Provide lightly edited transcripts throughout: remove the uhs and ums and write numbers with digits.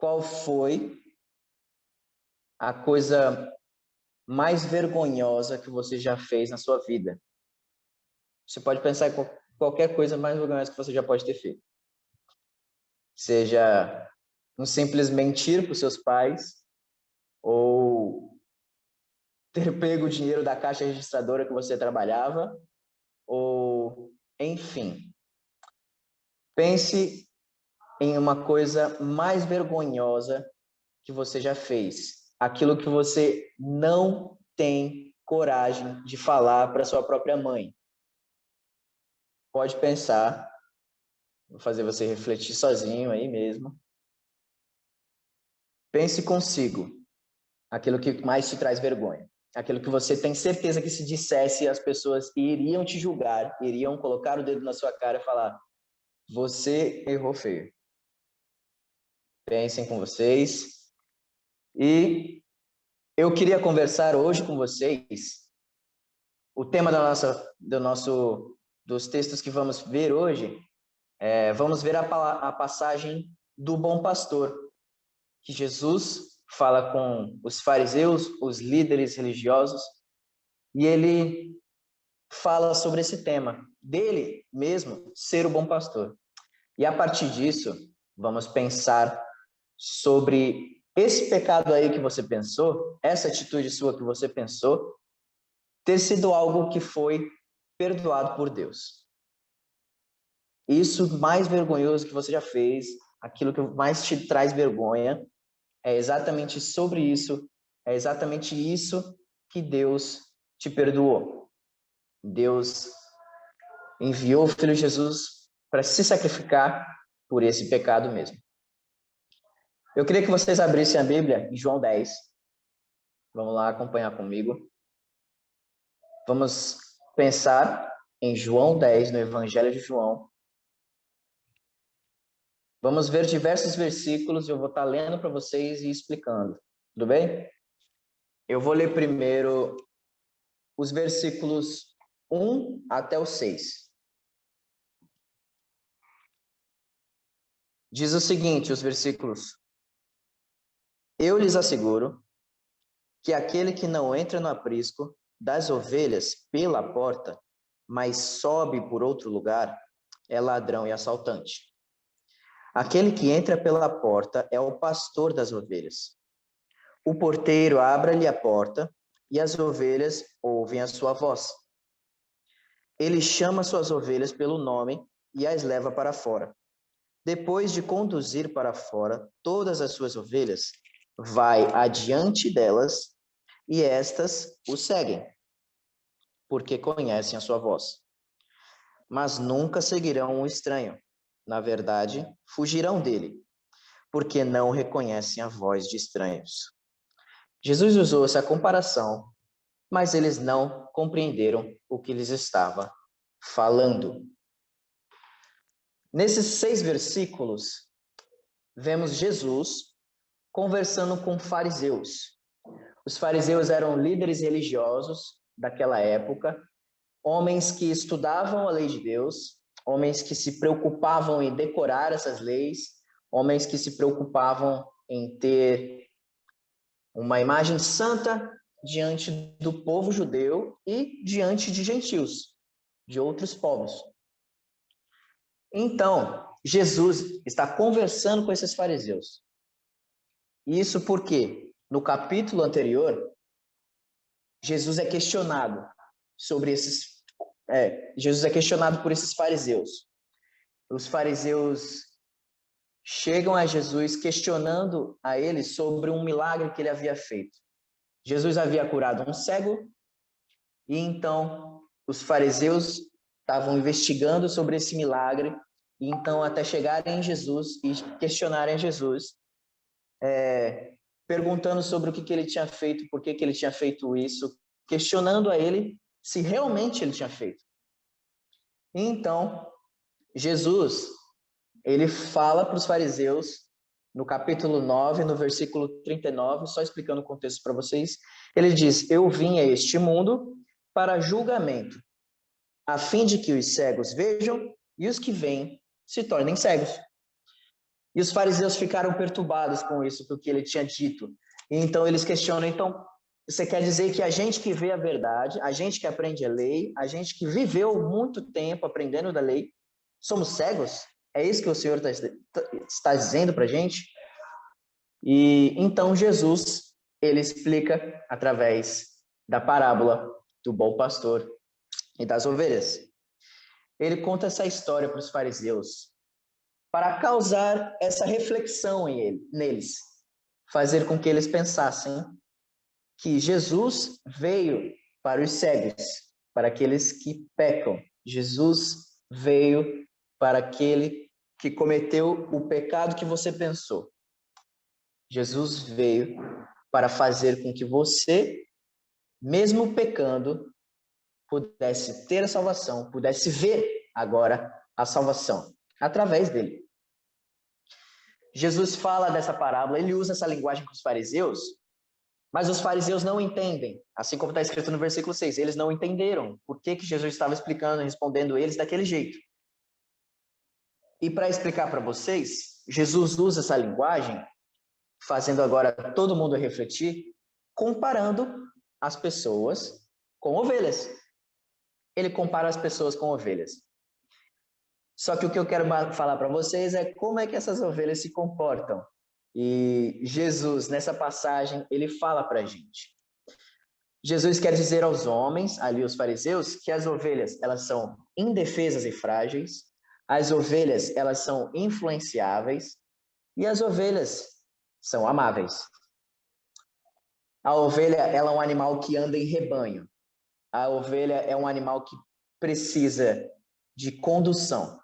qual foi a coisa mais vergonhosa que você já fez na sua vida? Você pode pensar em qualquer coisa mais vergonhosa que você já pode ter feito. Seja um simples mentir para os seus pais, ou ter pego o dinheiro da caixa registradora que você trabalhava, ou enfim. Pense em uma coisa mais vergonhosa que você já fez. Aquilo que você não tem coragem de falar para sua própria mãe. Pode pensar, vou fazer você refletir sozinho aí mesmo. Pense consigo, aquilo que mais te traz vergonha. Aquilo que você tem certeza que se dissesse, as pessoas iriam te julgar, iriam colocar o dedo na sua cara e falar: você errou feio. Pensem com vocês. E eu queria conversar hoje com vocês. O tema dos textos que vamos ver hoje, vamos ver a passagem do bom pastor, que Jesus fala com os fariseus, os líderes religiosos, e ele fala sobre esse tema, dele mesmo ser o bom pastor. E a partir disso, vamos pensar sobre esse pecado aí que você pensou, essa atitude sua que você pensou, ter sido algo que foi perdoado por Deus. Isso mais vergonhoso que você já fez, aquilo que mais te traz vergonha, é exatamente sobre isso, é exatamente isso que Deus te perdoou. Deus enviou o Filho Jesus para se sacrificar por esse pecado mesmo. Eu queria que vocês abrissem a Bíblia em João 10. Vamos lá acompanhar comigo. Vamos pensar em João 10, no Evangelho de João. Vamos ver diversos versículos, eu vou estar lendo para vocês e explicando. Tudo bem? Eu vou ler primeiro os versículos 1 até o 6. Diz o seguinte, os versículos: Eu lhes asseguro que aquele que não entra no aprisco das ovelhas pela porta, mas sobe por outro lugar, é ladrão e assaltante. Aquele que entra pela porta é o pastor das ovelhas. O porteiro abre-lhe a porta e as ovelhas ouvem a sua voz. Ele chama suas ovelhas pelo nome e as leva para fora. Depois de conduzir para fora todas as suas ovelhas, vai adiante delas e estas o seguem, porque conhecem a sua voz. Mas nunca seguirão um estranho. Na verdade, fugirão dele, porque não reconhecem a voz de estranhos. Jesus usou essa comparação, mas eles não compreenderam o que lhes estava falando. Nesses 6 versículos, vemos Jesus conversando com fariseus. Os fariseus eram líderes religiosos daquela época, homens que estudavam a lei de Deus, homens que se preocupavam em decorar essas leis, homens que se preocupavam em ter uma imagem santa diante do povo judeu e diante de gentios, de outros povos. Então, Jesus está conversando com esses fariseus. Isso porque, no capítulo anterior, Jesus é questionado Jesus é questionado por esses fariseus. Os fariseus chegam a Jesus questionando a ele sobre um milagre que ele havia feito. Jesus havia curado um cego e então os fariseus estavam investigando sobre esse milagre e então até chegarem em Jesus e questionarem Jesus, perguntando sobre o que ele tinha feito, por que ele tinha feito isso, questionando a ele se realmente ele tinha feito. Então, Jesus, ele fala para os fariseus, no capítulo 9, no versículo 39, só explicando o contexto para vocês, ele diz: Eu vim a este mundo para julgamento, a fim de que os cegos vejam e os que veem se tornem cegos. E os fariseus ficaram perturbados com isso, com o que ele tinha dito. E então eles questionam, então, você quer dizer que a gente que vê a verdade, a gente que aprende a lei, a gente que viveu muito tempo aprendendo da lei, somos cegos? É isso que o Senhor está dizendo para a gente? E então Jesus, ele explica através da parábola do bom pastor e das ovelhas. Ele conta essa história para os fariseus para causar essa reflexão neles, fazer com que eles pensassem que Jesus veio para os cegos, para aqueles que pecam. Jesus veio para aquele que cometeu o pecado que você pensou. Jesus veio para fazer com que você, mesmo pecando, pudesse ter a salvação, pudesse ver agora a salvação através dele. Jesus fala dessa parábola, ele usa essa linguagem com os fariseus, mas os fariseus não entendem, assim como está escrito no versículo 6, eles não entenderam por que Jesus estava explicando, respondendo eles daquele jeito. E para explicar para vocês, Jesus usa essa linguagem, fazendo agora todo mundo refletir, comparando as pessoas com ovelhas. Ele compara as pessoas com ovelhas. Só que o que eu quero falar para vocês é como é que essas ovelhas se comportam. E Jesus, nessa passagem, ele fala para a gente. Jesus quer dizer aos homens, ali os fariseus, que as ovelhas, elas são indefesas e frágeis, as ovelhas, elas são influenciáveis e as ovelhas são amáveis. A ovelha, ela é um animal que anda em rebanho. A ovelha é um animal que precisa de condução.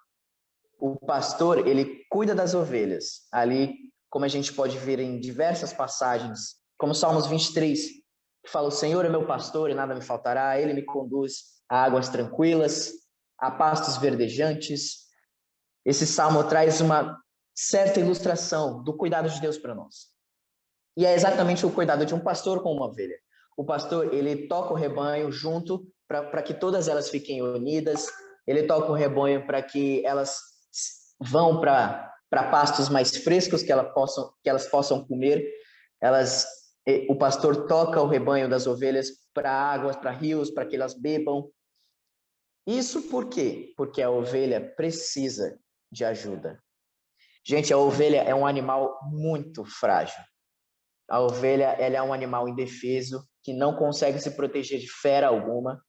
O pastor, ele cuida das ovelhas. Ali, como a gente pode ver em diversas passagens, como Salmos 23, que fala, o Senhor é meu pastor e nada me faltará, ele me conduz a águas tranquilas, a pastos verdejantes. Esse salmo traz uma certa ilustração do cuidado de Deus para nós. E é exatamente o cuidado de um pastor com uma ovelha. O pastor, ele toca o rebanho junto para que todas elas fiquem unidas, ele toca o rebanho para que elas vão para pastos mais frescos que elas possam comer. O pastor toca o rebanho das ovelhas para águas, para rios, para que elas bebam. Isso por quê? Porque a ovelha precisa de ajuda. Gente, a ovelha é um animal muito frágil. A ovelha, ela é um animal indefeso, que não consegue se proteger de fera alguma.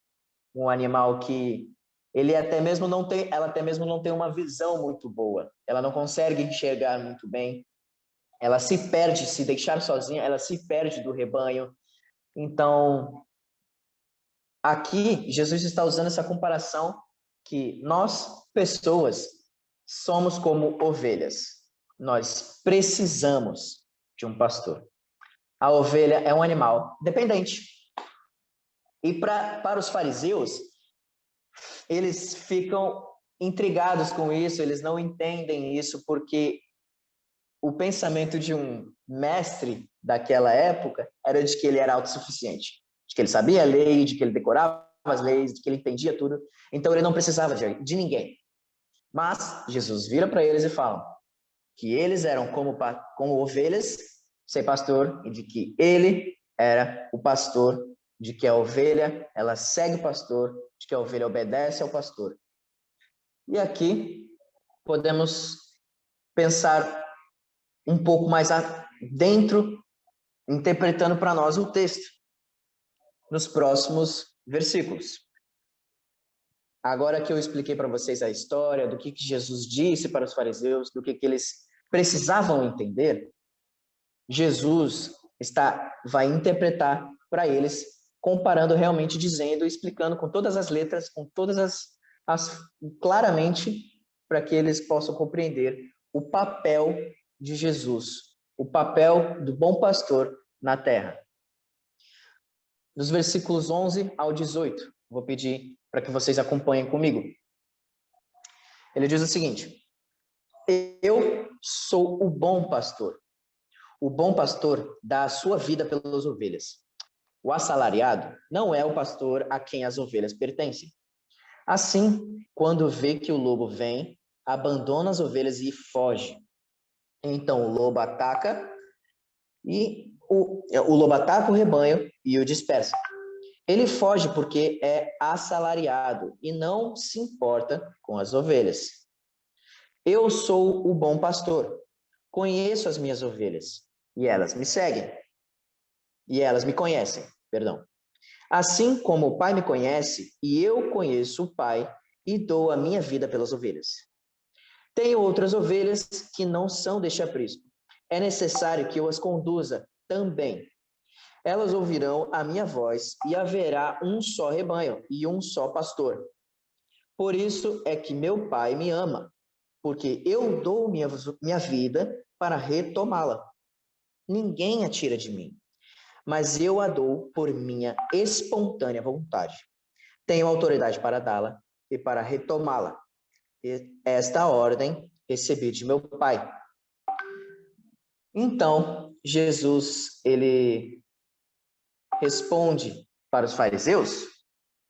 Um animal que ela até mesmo não tem uma visão muito boa. Ela não consegue enxergar muito bem. Ela se perde, se deixar sozinha, ela se perde do rebanho. Então, aqui, Jesus está usando essa comparação que nós, pessoas, somos como ovelhas. Nós precisamos de um pastor. A ovelha é um animal dependente. E para os fariseus, eles ficam intrigados com isso, eles não entendem isso, porque o pensamento de um mestre daquela época era de que ele era autossuficiente, de que ele sabia a lei, de que ele decorava as leis, de que ele entendia tudo, então ele não precisava de ninguém. Mas Jesus vira para eles e fala que eles eram como ovelhas sem pastor e de que ele era o pastor, de que a ovelha, ela segue o pastor, de que a ovelha obedece ao pastor. E aqui podemos pensar um pouco mais dentro, interpretando para nós o texto, nos próximos versículos. Agora que eu expliquei para vocês a história, do que Jesus disse para os fariseus, do que eles precisavam entender, Jesus vai interpretar para eles, comparando realmente, dizendo, explicando com todas as letras, com todas claramente, para que eles possam compreender o papel de Jesus, o papel do bom pastor na terra. Dos versículos 11 ao 18, vou pedir para que vocês acompanhem comigo. Ele diz o seguinte: eu sou o bom pastor. O bom pastor dá a sua vida pelas ovelhas. O assalariado não é o pastor a quem as ovelhas pertencem. Assim, quando vê que o lobo vem, abandona as ovelhas e foge. Então o lobo ataca e o lobo ataca o rebanho e o dispersa. Ele foge porque é assalariado e não se importa com as ovelhas. Eu sou o bom pastor. Conheço as minhas ovelhas e elas me seguem. E elas me conhecem, perdão. Assim como o Pai me conhece e eu conheço o Pai e dou a minha vida pelas ovelhas. Tenho outras ovelhas que não são deste aprisco. É necessário que eu as conduza também. Elas ouvirão a minha voz e haverá um só rebanho e um só pastor. Por isso é que meu Pai me ama, porque eu dou minha vida para retomá-la. Ninguém a tira de mim, mas eu a dou por minha espontânea vontade. Tenho autoridade para dá-la e para retomá-la. Esta ordem recebi de meu Pai. Então, Jesus, ele responde para os fariseus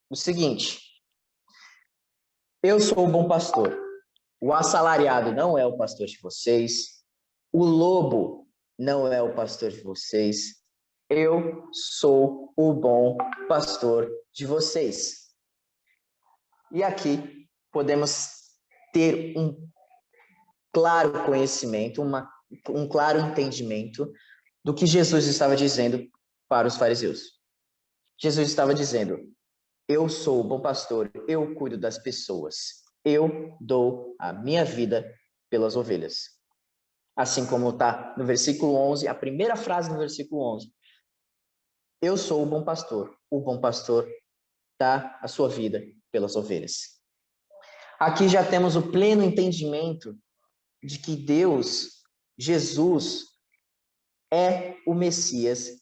o seguinte: eu sou o bom pastor. O assalariado não é o pastor de vocês. O lobo não é o pastor de vocês. Eu sou o bom pastor de vocês. E aqui podemos ter um claro conhecimento, um claro entendimento do que Jesus estava dizendo para os fariseus. Jesus estava dizendo: eu sou o bom pastor, eu cuido das pessoas, eu dou a minha vida pelas ovelhas. Assim como está no versículo 11, a primeira frase do versículo 11. Eu sou o bom pastor dá a sua vida pelas ovelhas. Aqui já temos o pleno entendimento de que Deus, Jesus, é o Messias.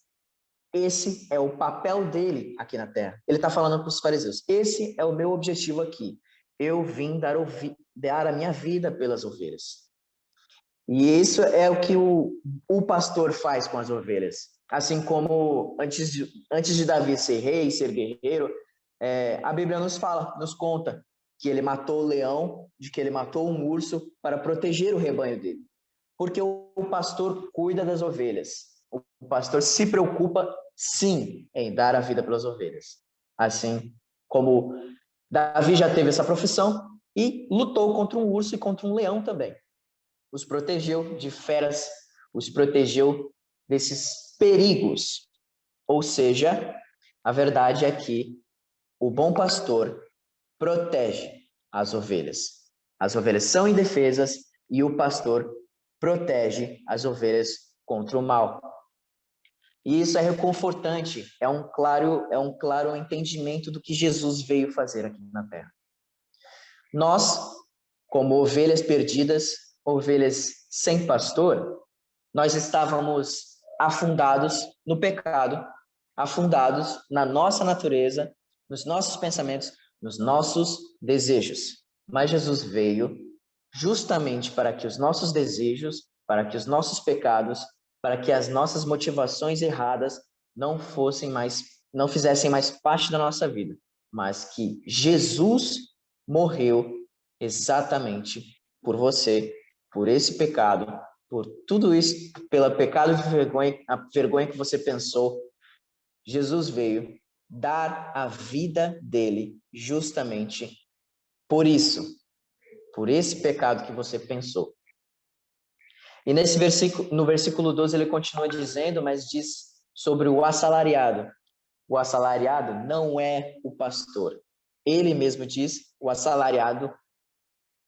Esse é o papel dele aqui na Terra. Ele está falando para os fariseus: esse é o meu objetivo aqui. Eu vim dar a minha vida pelas ovelhas. E isso é o que o pastor faz com as ovelhas. Assim como antes de Davi ser rei, ser guerreiro, a Bíblia nos fala, nos conta que ele matou o leão, de que ele matou um urso para proteger o rebanho dele. Porque o pastor cuida das ovelhas. O pastor se preocupa, sim, em dar a vida pelas ovelhas. Assim como Davi já teve essa profissão e lutou contra um urso e contra um leão também. Os protegeu de feras, os protegeu desses perigos. Ou seja, a verdade é que o bom pastor protege as ovelhas. As ovelhas são indefesas e o pastor protege as ovelhas contra o mal. E isso é reconfortante, é um claro entendimento do que Jesus veio fazer aqui na Terra. Nós, como ovelhas perdidas, ovelhas sem pastor, nós estávamos afundados no pecado, afundados na nossa natureza, nos nossos pensamentos, nos nossos desejos. Mas Jesus veio justamente para que os nossos desejos, para que os nossos pecados, para que as nossas motivações erradas não fizessem mais parte da nossa vida, mas que Jesus morreu exatamente por você, por esse pecado, por tudo isso, pelo pecado de vergonha, a vergonha que você pensou. Jesus veio dar a vida dele justamente por isso, por esse pecado que você pensou. E no versículo 12 ele continua dizendo, mas diz sobre o assalariado. O assalariado não é o pastor. Ele mesmo diz, o assalariado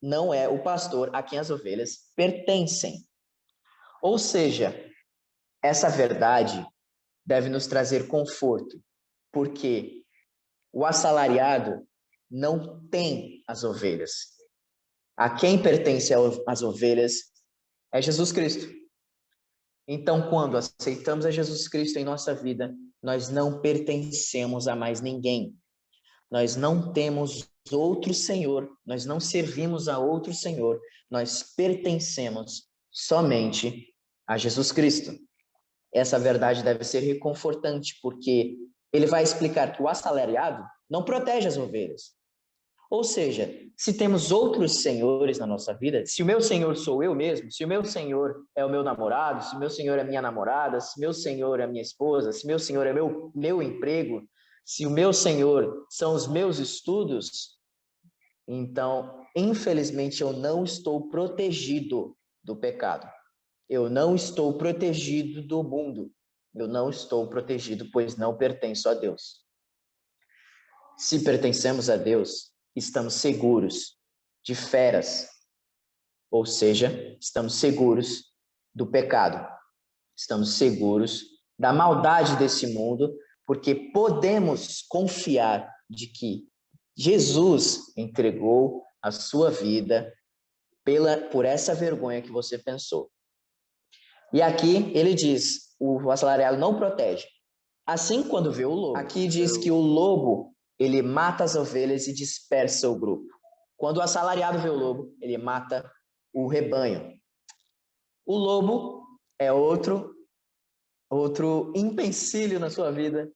não é o pastor a quem as ovelhas pertencem. Ou seja, essa verdade deve nos trazer conforto, porque o assalariado não tem as ovelhas. A quem pertence as ovelhas é Jesus Cristo. Então, quando aceitamos a Jesus Cristo em nossa vida, nós não pertencemos a mais ninguém. Nós não temos outro Senhor, nós não servimos a outro Senhor, nós pertencemos somente a Jesus Cristo. Essa verdade deve ser reconfortante, porque ele vai explicar que o assalariado não protege as ovelhas. Ou seja, se temos outros senhores na nossa vida, se o meu senhor sou eu mesmo, se o meu senhor é o meu namorado, se o meu senhor é minha namorada, se o meu senhor é minha esposa, se o meu senhor é meu emprego, se o meu senhor são os meus estudos, então, infelizmente, eu não estou protegido do pecado. Eu não estou protegido do mundo. Eu não estou protegido, pois não pertenço a Deus. Se pertencemos a Deus, estamos seguros de feras, ou seja, estamos seguros do pecado, estamos seguros da maldade desse mundo, porque podemos confiar de que Jesus entregou a sua vida por essa vergonha que você pensou. E aqui ele diz, o assalariado não protege. Assim, quando vê o lobo, aqui diz que o lobo, ele mata as ovelhas e dispersa o grupo. Quando o assalariado vê o lobo, ele mata o rebanho. O lobo é outro empecilho na sua vida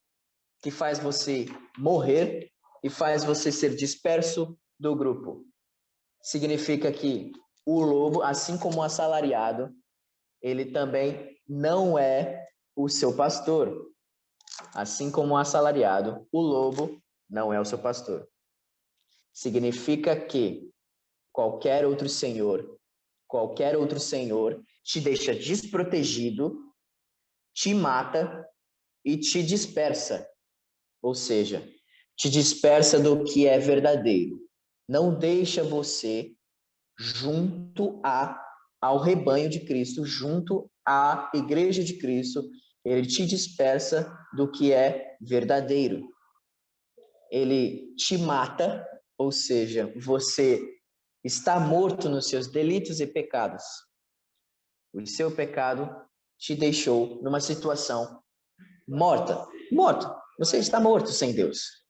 que faz você morrer e faz você ser disperso do grupo. Significa que o lobo, assim como o assalariado, ele também não é o seu pastor. Assim como o assalariado, o lobo não é o seu pastor. Significa que qualquer outro senhor te deixa desprotegido, te mata e te dispersa. Ou seja, te dispersa do que é verdadeiro. Não deixa você junto ao rebanho de Cristo, junto à igreja de Cristo. Ele te dispersa do que é verdadeiro. Ele te mata, ou seja, você está morto nos seus delitos e pecados. O seu pecado te deixou numa situação morto. Você está morto sem Deus.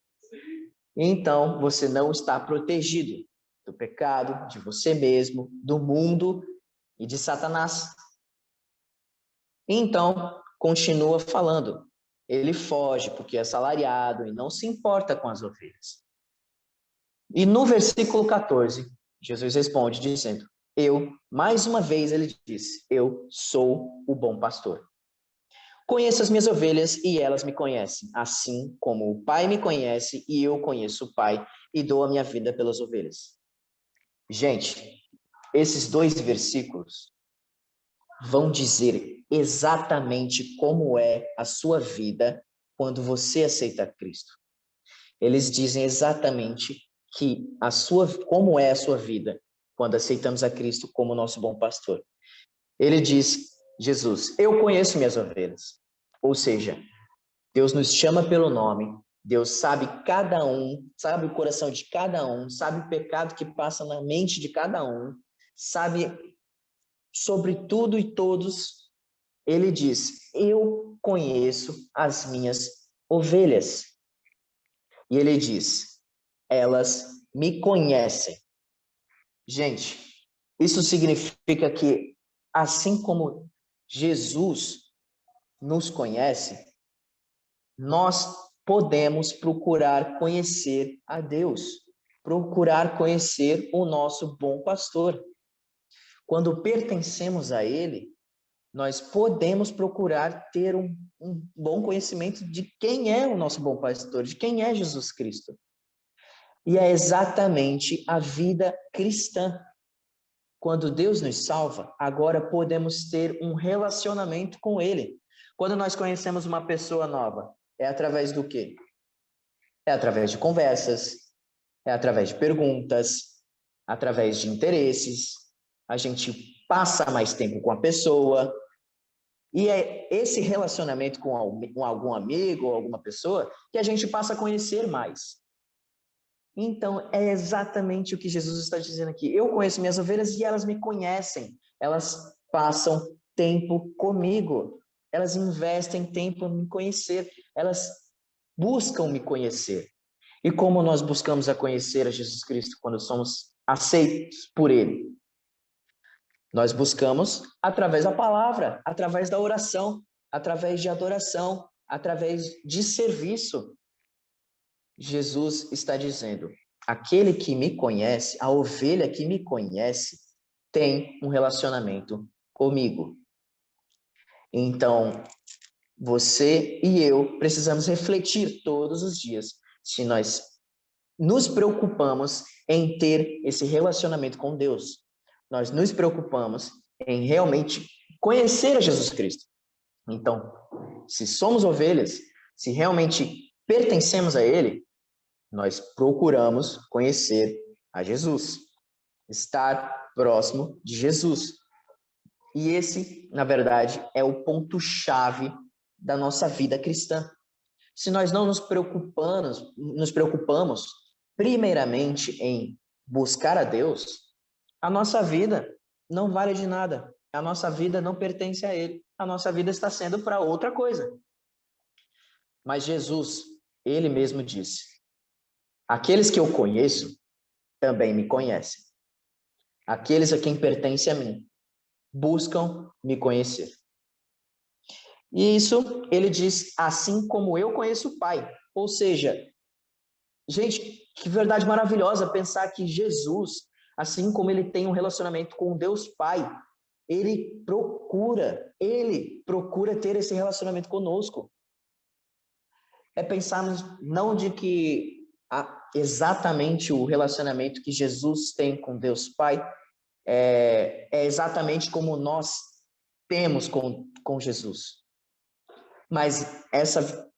Então, você não está protegido do pecado, de você mesmo, do mundo e de Satanás. Então, continua falando. Ele foge porque é assalariado e não se importa com as ovelhas. E no versículo 14, Jesus responde dizendo, mais uma vez ele disse, eu sou o bom pastor. Conheço as minhas ovelhas e elas me conhecem, assim como o Pai me conhece e eu conheço o Pai e dou a minha vida pelas ovelhas. Gente, esses 2 versículos vão dizer exatamente como é a sua vida quando você aceita Cristo. Eles dizem exatamente como é a sua vida quando aceitamos a Cristo como nosso bom pastor. Ele diz, Jesus, eu conheço minhas ovelhas. Ou seja, Deus nos chama pelo nome, Deus sabe cada um, sabe o coração de cada um, sabe o pecado que passa na mente de cada um, sabe sobre tudo e todos. Ele diz, eu conheço as minhas ovelhas. E ele diz, elas me conhecem. Gente, isso significa que, assim como Jesus nos conhece, nós podemos procurar conhecer a Deus, procurar conhecer o nosso bom pastor. Quando pertencemos a Ele, nós podemos procurar ter um bom conhecimento de quem é o nosso bom pastor, de quem é Jesus Cristo. E é exatamente a vida cristã. Quando Deus nos salva, agora podemos ter um relacionamento com Ele. Quando nós conhecemos uma pessoa nova, é através do quê? É através de conversas, é através de perguntas, através de interesses. A gente passa mais tempo com a pessoa. E é esse relacionamento com algum amigo ou alguma pessoa que a gente passa a conhecer mais. Então, é exatamente o que Jesus está dizendo aqui. Eu conheço minhas ovelhas e elas me conhecem. Elas passam tempo comigo. Elas investem tempo em me conhecer. Elas buscam me conhecer. E como nós buscamos a conhecer a Jesus Cristo quando somos aceitos por Ele? Nós buscamos através da palavra, através da oração, através de adoração, através de serviço. Jesus está dizendo, aquele que me conhece, a ovelha que me conhece, tem um relacionamento comigo. Então, você e eu precisamos refletir todos os dias se nós nos preocupamos em ter esse relacionamento com Deus. Nós nos preocupamos em realmente conhecer a Jesus Cristo. Então, se somos ovelhas, se realmente pertencemos a Ele, nós procuramos conhecer a Jesus, estar próximo de Jesus. E esse, na verdade, é o ponto-chave da nossa vida cristã. Se nós não nos preocupamos primeiramente em buscar a Deus, a nossa vida não vale de nada. A nossa vida não pertence a Ele. A nossa vida está sendo para outra coisa. Mas Jesus, Ele mesmo disse: aqueles que eu conheço também me conhecem. Aqueles a quem pertence a mim buscam me conhecer. E isso ele diz, assim como eu conheço o Pai. Ou seja, gente, que verdade maravilhosa pensar que Jesus, assim como ele tem um relacionamento com Deus Pai, ele procura ter esse relacionamento conosco. É pensarmos não de que exatamente o relacionamento que Jesus tem com Deus Pai é exatamente como nós temos com Jesus. Mas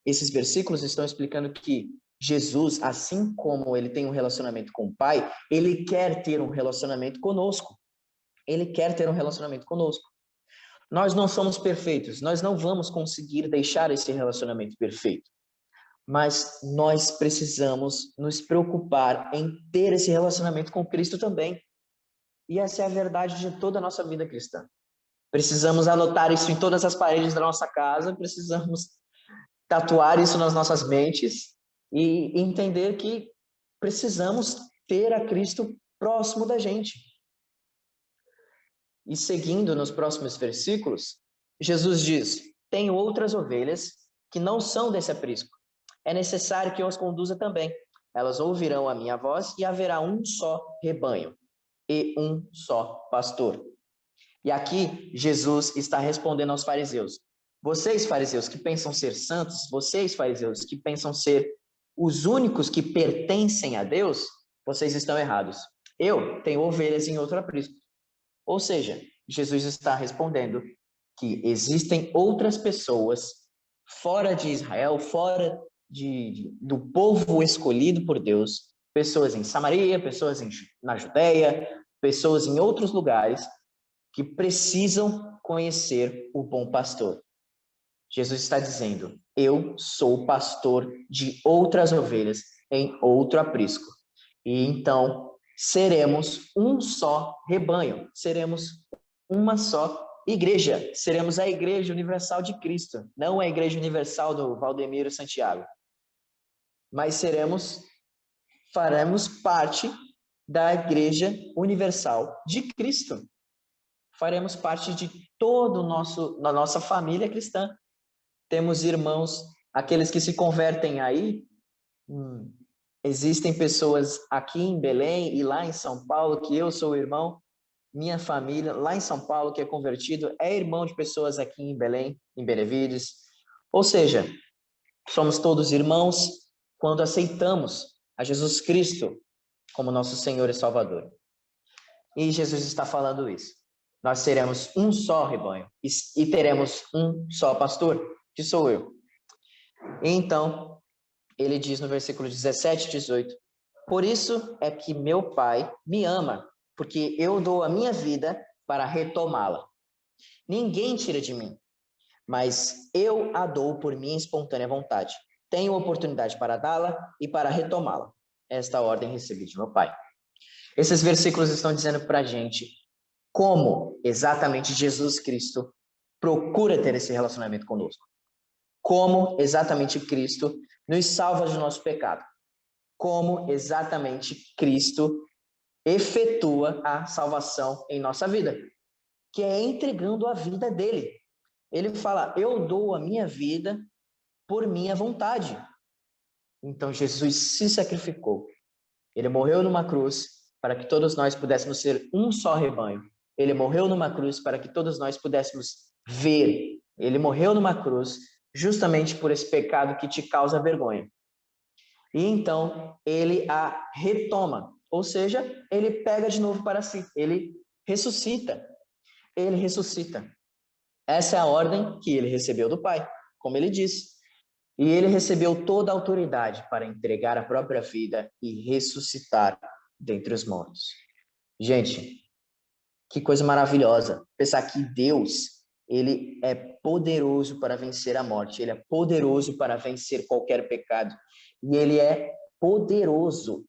esses versículos estão explicando que Jesus, assim como ele tem um relacionamento com o Pai, ele quer ter um relacionamento conosco. Ele quer ter um relacionamento conosco. Nós não somos perfeitos, nós não vamos conseguir deixar esse relacionamento perfeito. Mas nós precisamos nos preocupar em ter esse relacionamento com Cristo também. E essa é a verdade de toda a nossa vida cristã. Precisamos anotar isso em todas as paredes da nossa casa, precisamos tatuar isso nas nossas mentes e entender que precisamos ter a Cristo próximo da gente. E seguindo nos próximos versículos, Jesus diz: tenho outras ovelhas que não são desse aprisco. É necessário que eu as conduza também. Elas ouvirão a minha voz e haverá um só rebanho e um só pastor. E aqui Jesus está respondendo aos fariseus: vocês, fariseus, que pensam ser santos, vocês, fariseus, que pensam ser os únicos que pertencem a Deus, vocês estão errados. Eu tenho ovelhas em outro aprisco. Ou seja, Jesus está respondendo que existem outras pessoas fora de Israel, fora do povo escolhido por Deus, pessoas em Samaria, pessoas na Judéia, pessoas em outros lugares que precisam conhecer o bom pastor. Jesus está dizendo: eu sou pastor de outras ovelhas em outro aprisco. E então seremos um só rebanho, seremos uma só igreja, seremos a Igreja Universal de Cristo, não a Igreja Universal do Valdemiro Santiago, mas faremos parte da Igreja Universal de Cristo. Faremos parte de da nossa família cristã. Temos irmãos, aqueles que se convertem aí. Existem pessoas aqui em Belém e lá em São Paulo, que eu sou irmão. Minha família lá em São Paulo, que é convertido, é irmão de pessoas aqui em Belém, em Benevides. Ou seja, somos todos irmãos quando aceitamos a Jesus Cristo como nosso Senhor e Salvador. E Jesus está falando isso. Nós seremos um só rebanho e teremos um só pastor, que sou eu. E então, ele diz no versículo 17 e 18: por isso é que meu Pai me ama, porque eu dou a minha vida para retomá-la. Ninguém tira de mim, mas eu a dou por minha espontânea vontade. Tenho oportunidade para dá-la e para retomá-la. Esta ordem recebi de meu Pai. Esses versículos estão dizendo para a gente como exatamente Jesus Cristo procura ter esse relacionamento conosco. Como exatamente Cristo nos salva do nosso pecado. Como exatamente Cristo efetua a salvação em nossa vida, que é entregando a vida dele. Ele fala: eu dou a minha vida por minha vontade. Então Jesus se sacrificou Ele morreu numa cruz para que todos nós pudéssemos ser um só rebanho. Ele morreu numa cruz para que todos nós pudéssemos ver. Ele morreu numa cruz justamente por esse pecado que te causa vergonha. E então ele a retoma, ou seja, ele pega de novo para si, ele ressuscita. Ele ressuscita. Essa é a ordem que ele recebeu do Pai, como ele disse. E ele recebeu toda a autoridade para entregar a própria vida e ressuscitar dentre os mortos. Gente, que coisa maravilhosa. Pensar que Deus, ele é poderoso para vencer a morte. Ele é poderoso para vencer qualquer pecado. E ele é poderoso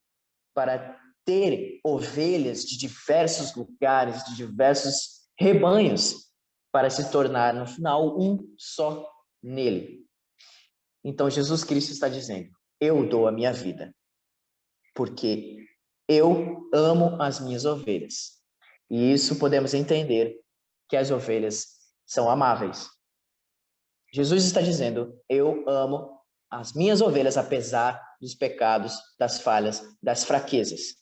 para ter ovelhas de diversos lugares, de diversos rebanhos, para se tornar, no final, um só nele. Então, Jesus Cristo está dizendo, eu dou a minha vida, porque eu amo as minhas ovelhas. E isso podemos entender que as ovelhas são amáveis. Jesus está dizendo, eu amo as minhas ovelhas, apesar dos pecados, das falhas, das fraquezas.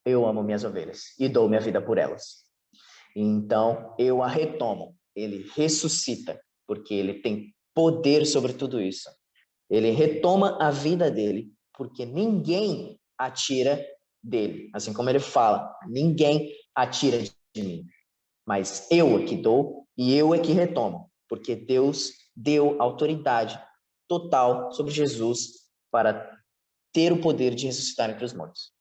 Eu amo minhas ovelhas e dou minha vida por elas. Então, eu a retomo. Ele ressuscita, porque ele tem poder sobre tudo isso. Ele retoma a vida dele, porque ninguém a tira dele. Assim como ele fala, ninguém a tira de mim. Mas eu é que dou e eu é que retomo, porque Deus deu autoridade total sobre Jesus para ter o poder de ressuscitar entre os mortos.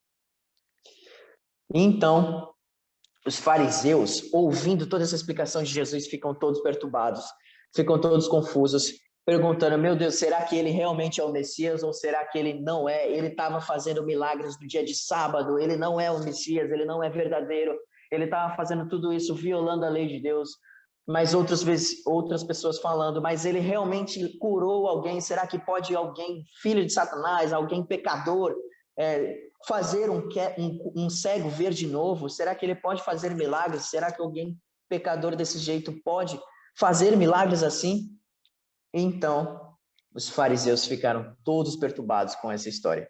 Então, os fariseus, ouvindo toda essa explicação de Jesus, ficam todos perturbados, ficam todos confusos, perguntando, meu Deus, será que ele realmente é o Messias ou será que ele não é? Ele estava fazendo milagres no dia de sábado, ele não é o Messias, ele não é verdadeiro, ele estava fazendo tudo isso violando a lei de Deus. Mas outras pessoas falando, mas ele realmente curou alguém? Será que pode alguém, filho de Satanás, alguém pecador, fazer um cego ver de novo? Será que ele pode fazer milagres? Será que alguém pecador desse jeito pode fazer milagres assim? Então, os fariseus ficaram todos perturbados com essa história.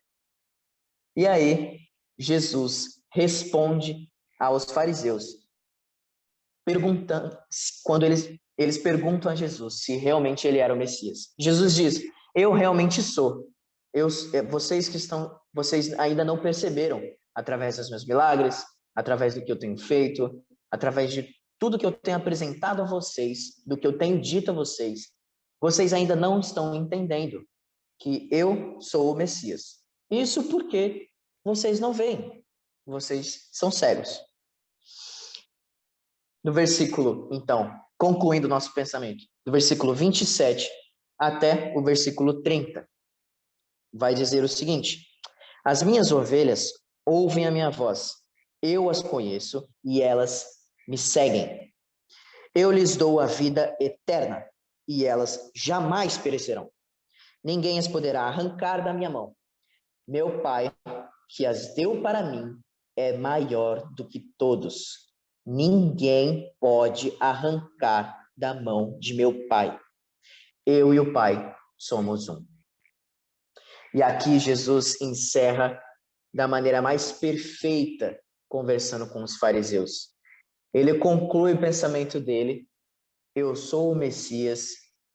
E aí, Jesus responde aos fariseus, perguntando, quando eles perguntam a Jesus se realmente ele era o Messias. Jesus diz, eu realmente sou. Vocês ainda não perceberam, através dos meus milagres, através do que eu tenho feito, através de tudo que eu tenho apresentado a vocês, do que eu tenho dito a vocês, vocês ainda não estão entendendo que eu sou o Messias. Isso porque vocês não veem, vocês são cegos. No versículo, então, concluindo o nosso pensamento, do versículo 27 até o versículo 30, vai dizer o seguinte, as minhas ovelhas ouvem a minha voz, eu as conheço e elas me seguem. Eu lhes dou a vida eterna e elas jamais perecerão. Ninguém as poderá arrancar da minha mão. Meu Pai, que as deu para mim, é maior do que todos. Ninguém pode arrancar da mão de meu Pai. Eu e o Pai somos um. E aqui Jesus encerra da maneira mais perfeita, conversando com os fariseus. Ele conclui o pensamento dele, eu sou o Messias,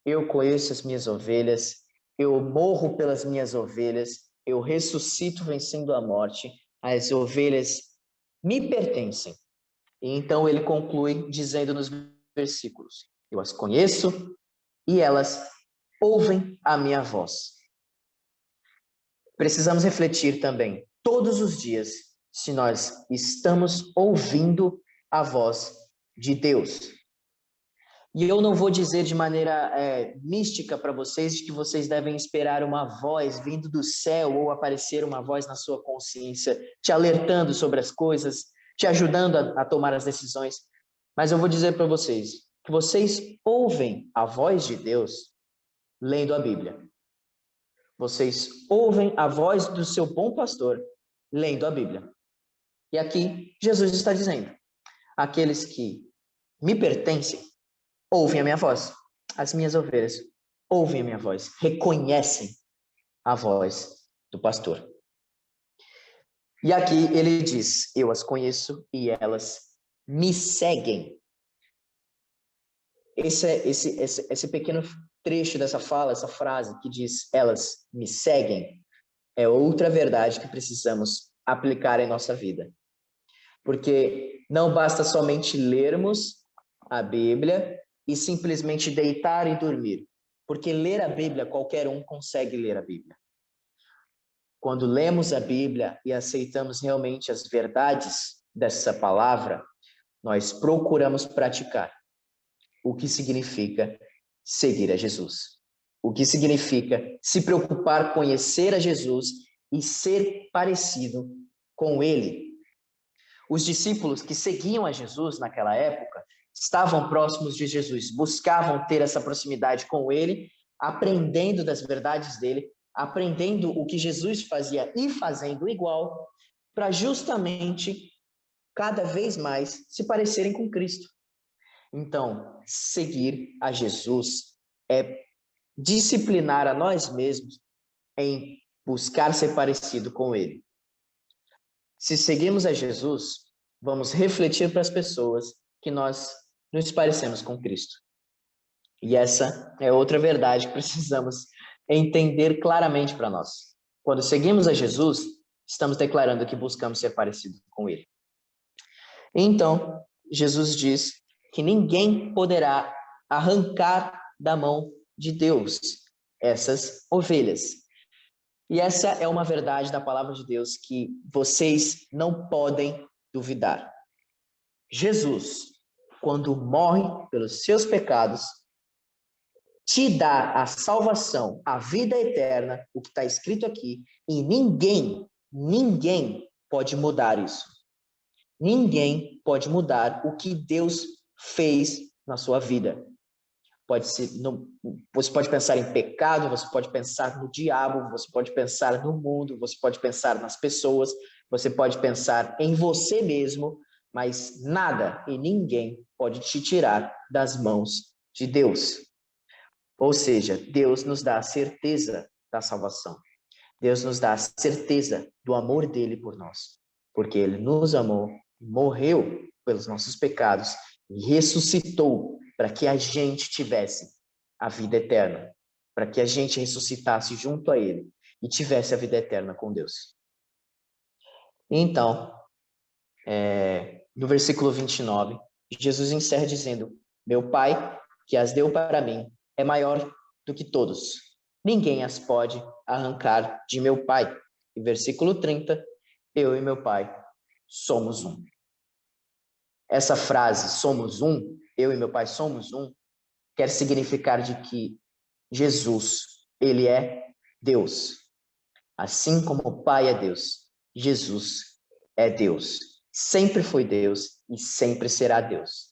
eu conheço as minhas ovelhas, eu morro pelas minhas ovelhas, eu ressuscito vencendo a morte, as ovelhas me pertencem. E então ele conclui dizendo nos versículos, eu as conheço e elas ouvem a minha voz. Precisamos refletir também, todos os dias, se nós estamos ouvindo a voz de Deus. E eu não vou dizer de maneira mística para vocês de que vocês devem esperar uma voz vindo do céu ou aparecer uma voz na sua consciência, te alertando sobre as coisas, te ajudando a tomar as decisões. Mas eu vou dizer para vocês que vocês ouvem a voz de Deus lendo a Bíblia. Vocês ouvem a voz do seu bom pastor lendo a Bíblia. E aqui Jesus está dizendo, aqueles que me pertencem ouvem a minha voz. As minhas ovelhas ouvem a minha voz, reconhecem a voz do pastor. E aqui ele diz, eu as conheço e elas me seguem. Esse pequeno trecho dessa fala, essa frase que diz, elas me seguem, é outra verdade que precisamos aplicar em nossa vida. Porque não basta somente lermos a Bíblia e simplesmente deitar e dormir. Porque ler a Bíblia, qualquer um consegue ler a Bíblia. Quando lemos a Bíblia e aceitamos realmente as verdades dessa palavra, nós procuramos praticar. O que significa seguir a Jesus. O que significa se preocupar, conhecer a Jesus e ser parecido com Ele. Os discípulos que seguiam a Jesus naquela época estavam próximos de Jesus, buscavam ter essa proximidade com Ele, aprendendo das verdades dele, aprendendo o que Jesus fazia e fazendo igual, para justamente cada vez mais se parecerem com Cristo. Então, seguir a Jesus é disciplinar a nós mesmos em buscar ser parecido com Ele. Se seguimos a Jesus, vamos refletir para as pessoas que nós nos parecemos com Cristo. E essa é outra verdade que precisamos entender claramente para nós. Quando seguimos a Jesus, estamos declarando que buscamos ser parecidos com Ele. Então, Jesus diz que ninguém poderá arrancar da mão de Deus essas ovelhas. E essa é uma verdade da palavra de Deus que vocês não podem duvidar. Jesus, quando morre pelos seus pecados, te dá a salvação, a vida eterna, o que está escrito aqui, e ninguém pode mudar isso. Ninguém pode mudar o que Deus fez na sua vida. Você pode pensar em pecado, você pode pensar no diabo, você pode pensar no mundo, você pode pensar nas pessoas, você pode pensar em você mesmo, mas nada e ninguém pode te tirar das mãos de Deus. Ou seja, Deus nos dá a certeza da salvação. Deus nos dá a certeza do amor dele por nós, porque ele nos amou, morreu pelos nossos pecados e ressuscitou para que a gente tivesse a vida eterna, para que a gente ressuscitasse junto a ele e tivesse a vida eterna com Deus. Então, no versículo 29, Jesus encerra dizendo, meu Pai, que as deu para mim, é maior do que todos. Ninguém as pode arrancar de meu Pai. E versículo 30, eu e meu Pai somos um. Essa frase, somos um, eu e meu Pai somos um, quer significar de que Jesus, ele é Deus. Assim como o Pai é Deus, Jesus é Deus. Sempre foi Deus e sempre será Deus.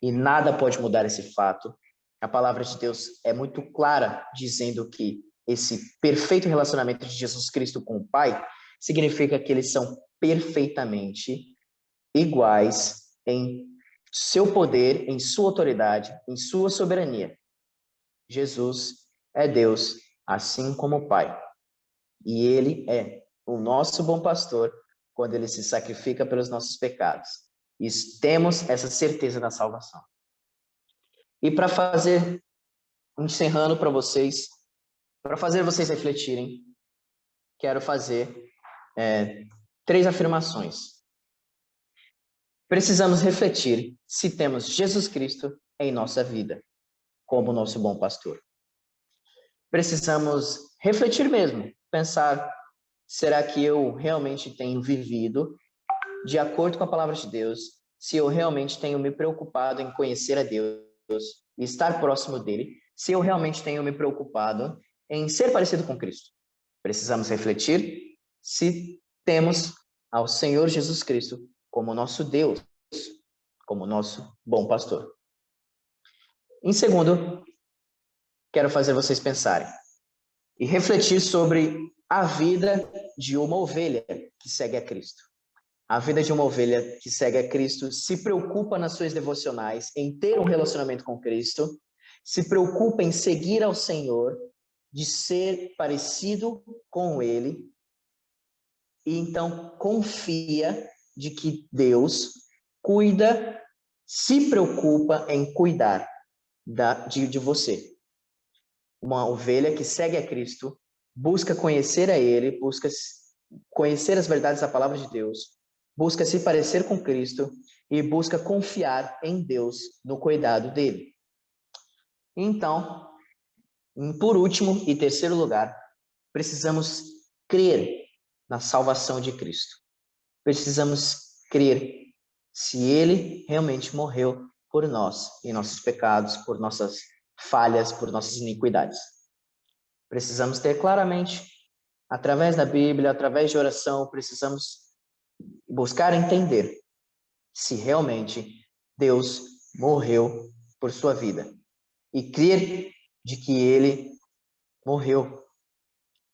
E nada pode mudar esse fato. A palavra de Deus é muito clara, dizendo que esse perfeito relacionamento de Jesus Cristo com o Pai significa que eles são perfeitamente iguais em seu poder, em sua autoridade, em sua soberania. Jesus é Deus, assim como o Pai. E ele é o nosso bom pastor quando ele se sacrifica pelos nossos pecados. E temos essa certeza da salvação. E para fazer, encerrando para vocês, para fazer vocês refletirem, quero fazer 3 afirmações. Precisamos refletir se temos Jesus Cristo em nossa vida, como nosso bom pastor. Precisamos refletir mesmo, pensar, será que eu realmente tenho vivido de acordo com a palavra de Deus? Se eu realmente tenho me preocupado em conhecer a Deus e estar próximo dele? Se eu realmente tenho me preocupado em ser parecido com Cristo? Precisamos refletir se temos ao Senhor Jesus Cristo como nosso Deus, como nosso bom pastor. Em segundo, quero fazer vocês pensarem e refletir sobre a vida de uma ovelha que segue a Cristo. A vida de uma ovelha que segue a Cristo se preocupa nas suas devocionais em ter um relacionamento com Cristo, se preocupa em seguir ao Senhor, de ser parecido com Ele e então confia de que Deus cuida, se preocupa em cuidar de você. Uma ovelha que segue a Cristo, busca conhecer a Ele, busca conhecer as verdades da palavra de Deus, busca se parecer com Cristo e busca confiar em Deus no cuidado dele. Então, por último e terceiro lugar, precisamos crer na salvação de Cristo. Precisamos crer se Ele realmente morreu por nós, em nossos pecados, por nossas falhas, por nossas iniquidades. Precisamos ter claramente, através da Bíblia, através de oração, precisamos buscar entender se realmente Deus morreu por sua vida e crer de que Ele morreu.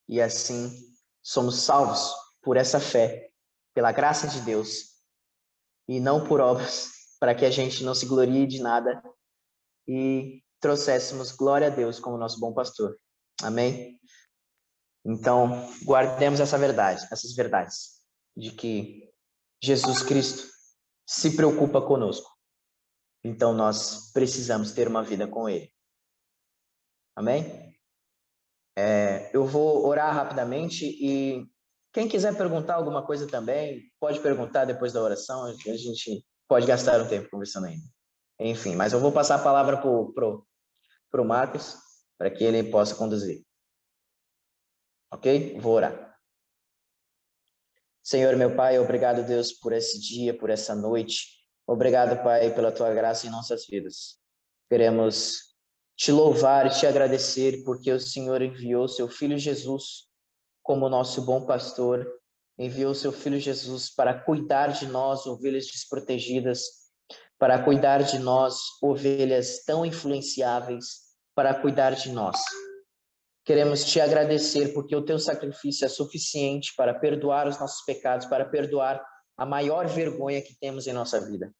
E assim somos salvos por essa fé, pela graça de Deus, e não por obras, para que a gente não se glorie de nada e trouxéssemos glória a Deus como nosso bom pastor. Amém? Então, guardemos essas verdades, de que Jesus Cristo se preocupa conosco. Então, nós precisamos ter uma vida com Ele. Amém? Eu vou orar rapidamente e quem quiser perguntar alguma coisa também, pode perguntar depois da oração, a gente pode gastar um tempo conversando ainda. Enfim, mas eu vou passar a palavra pro Marcos, para que ele possa conduzir. Ok? Vou orar. Senhor, meu Pai, obrigado, Deus, por esse dia, por essa noite. Obrigado, Pai, pela Tua graça em nossas vidas. Queremos te louvar e te agradecer porque o Senhor enviou seu Filho Jesus como nosso bom pastor, enviou seu Filho Jesus para cuidar de nós, ovelhas desprotegidas, para cuidar de nós, ovelhas tão influenciáveis, para cuidar de nós. Queremos te agradecer porque o teu sacrifício é suficiente para perdoar os nossos pecados, para perdoar a maior vergonha que temos em nossa vida.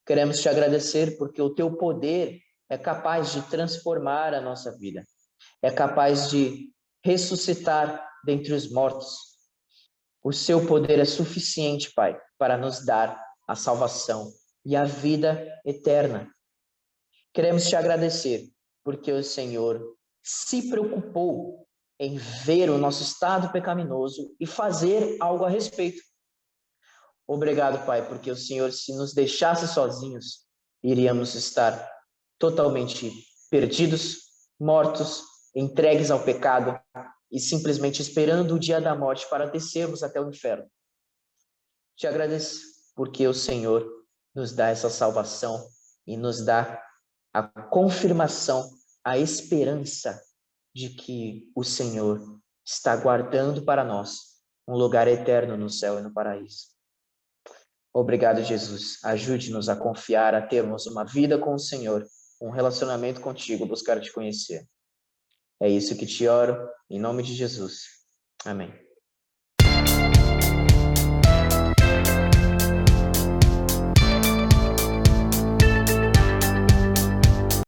Queremos te agradecer porque o teu poder é capaz de transformar a nossa vida, é capaz de ressuscitar dentre os mortos. O seu poder é suficiente, Pai, para nos dar a salvação e a vida eterna. Queremos te agradecer porque o Senhor se preocupou em ver o nosso estado pecaminoso e fazer algo a respeito. Obrigado, Pai, porque o Senhor, se nos deixasse sozinhos, iríamos estar totalmente perdidos, mortos, entregues ao pecado e simplesmente esperando o dia da morte para descermos até o inferno. Te agradeço porque o Senhor nos dá essa salvação e nos dá a confirmação, a esperança de que o Senhor está guardando para nós um lugar eterno no céu e no paraíso. Obrigado, Jesus. Ajude-nos a confiar, a termos uma vida com o Senhor, um relacionamento contigo, buscar te conhecer. É isso que te oro, em nome de Jesus. Amém.